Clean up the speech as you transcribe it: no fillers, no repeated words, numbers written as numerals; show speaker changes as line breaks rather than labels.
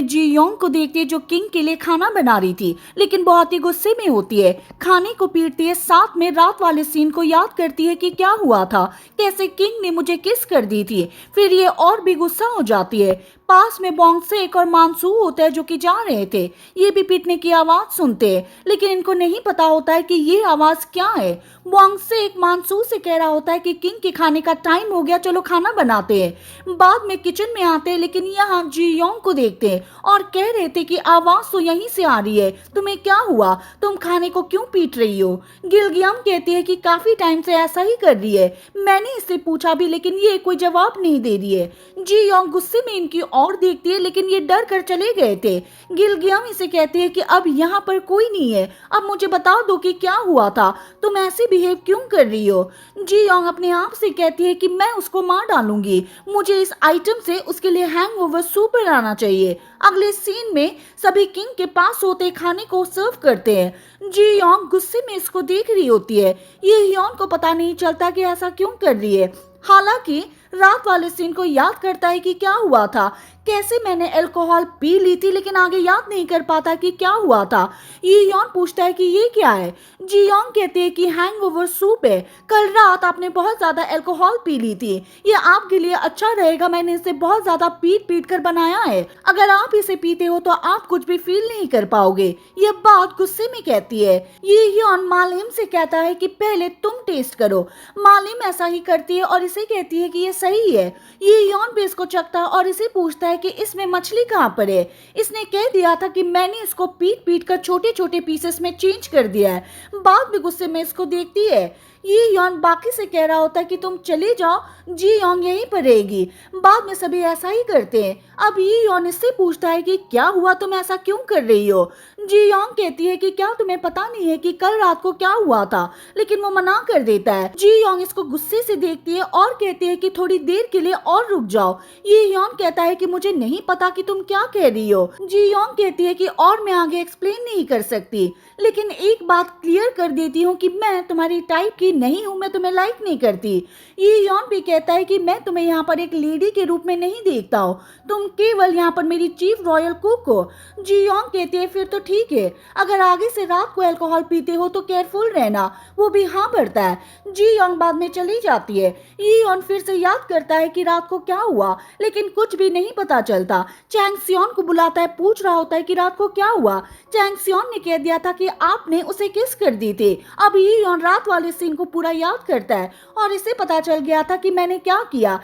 जी Yong को देखती है जो किंग के लिए खाना बना रही थी, लेकिन बहुत ही गुस्से में होती है। खाने को पीटती है, साथ में रात वाले सीन को याद करती है कि क्या हुआ था, कैसे किंग ने मुझे किस कर दी थी। फिर ये और भी गुस्सा हो जाती है। पास में बोंगसेक और मानसू होते हैं जो कि जा रहे थे। ये भी पीटने की आवाज सुनते हैं, लेकिन इनको नहीं पता होता है कि ये आवाज क्या है। बोंगसेक मानसू से कह रहा होता है कि किंग के खाने का टाइम हो गया, चलो खाना बनाते हैं। बाद में किचन में आते हैं, लेकिन यहाँ जी योंग को देखते हैं और कह रहे थे कि आवाज तो यहीं से आ रही है, तुम्हें क्या हुआ, तुम खाने को क्यों पीट रही हो। गिलगियम कहती है कि काफी टाइम से ऐसा ही कर रही है, मैंने इससे पूछा भी लेकिन ये कोई जवाब नहीं दे रही है। जी योंग गुस्से में इनकी ओर देखती है, लेकिन ये डर कर चले गए थे। गिलगियम इसे कहती है कि अब यहाँ पर कोई नहीं है, अब मुझे बता दो कि क्या हुआ था, तुम ऐसे बिहेव क्यों कर रही हो। जी योंग अपने आप से कहती है कि मैं उसको मार डालूंगी, मुझे इस आइटम से उसके लिए हैंगओवर सूप बनाना चाहिए। अगले सीन में सभी किंग के पास होते खाने को सर्व करते हैं। जी योंग गुस्से में इसको देख रही होती है। ये ह्योन को पता नहीं चलता कि ऐसा क्यों कर रही है। हालांकि रात वाले सीन को याद करता है कि क्या हुआ था, कैसे मैंने अल्कोहल पी ली थी, लेकिन आगे याद नहीं कर पाता कि क्या हुआ था। ये योन पूछता है कि ये क्या है। जी योंग कहते हैं कि हैंगओवर सूप है, कल रात आपने बहुत ज्यादा अल्कोहल पी ली थी, ये आपके लिए अच्छा रहेगा, मैंने इसे बहुत ज्यादा पीट पीट कर बनाया है, अगर आप इसे पीते हो तो आप कुछ भी फील नहीं कर पाओगे। ये बात गुस्से में कहती है। ये योन मालिम से कहता है कि पहले तुम टेस्ट करो। मालिम ऐसा ही करती है और इसे कहती है कि ये सही है। ये योन भी इसको चखता और इसे पूछता है कि इसमें मछली कहाँ पर है। इसने कह दिया था कि मैंने इसको पीट पीट कर छोटे छोटे पीसेस में चेंज कर दिया है। बाद में गुस्से में इसको देखती है। ये योन बाकी से कह रहा होता है कि तुम चले जाओ, जी योंग यहीं पर रहेगी। बाद में सभी ऐसा ही करते हैं। अब ये योन इससे पूछता है कि क्या हुआ, तुम ऐसा क्यों कर रही हो। जी योंग कहती है कि क्या तुम्हें पता नहीं है कि कल रात को क्या हुआ था, लेकिन वो मना कर देता है। जी योंग इसको गुस्से से देखती है और कहती है कि थोड़ी देर के लिए और रुक जाओ। ये योन कहता है कि मुझे नहीं पता कि तुम क्या कह रही हो। जी योंग कहती है कि और मैं आगे एक्सप्लेन नहीं कर सकती, लेकिन एक बात क्लियर कर देती हूँ कि मैं तुम्हारी टाइप की नहीं हूँ, मैं तुम्हें लाइक नहीं करती। ये योन भी कहता है कि मैं तुम्हें यहाँ पर एक लेडी के रूप में नहीं देखता हूँ, तुम केवल यहाँ पर मेरी चीफ रॉयल कुक हो। जी योंग कहती है फिर तो ठीक है, अगर आगे से रात को अल्कोहल पीते हो तो केयरफुल रहना। वो भी हाँ भरता है। जी योंग बाद में चली जाती है। ये योन फिर से याद करता है कि रात को क्या हुआ, लेकिन कुछ भी नहीं पता चलता। चैंग सियोन को बुलाता है, पूछ रहा होता है कि रात को क्या हुआ। चैंग सियोन ने कह दिया था कि आपने उसे किस कर दी थी। अब ये योन रात वाले सीन को पूरा याद करता है और इसे पता चल गया था कि मैंने क्या किया।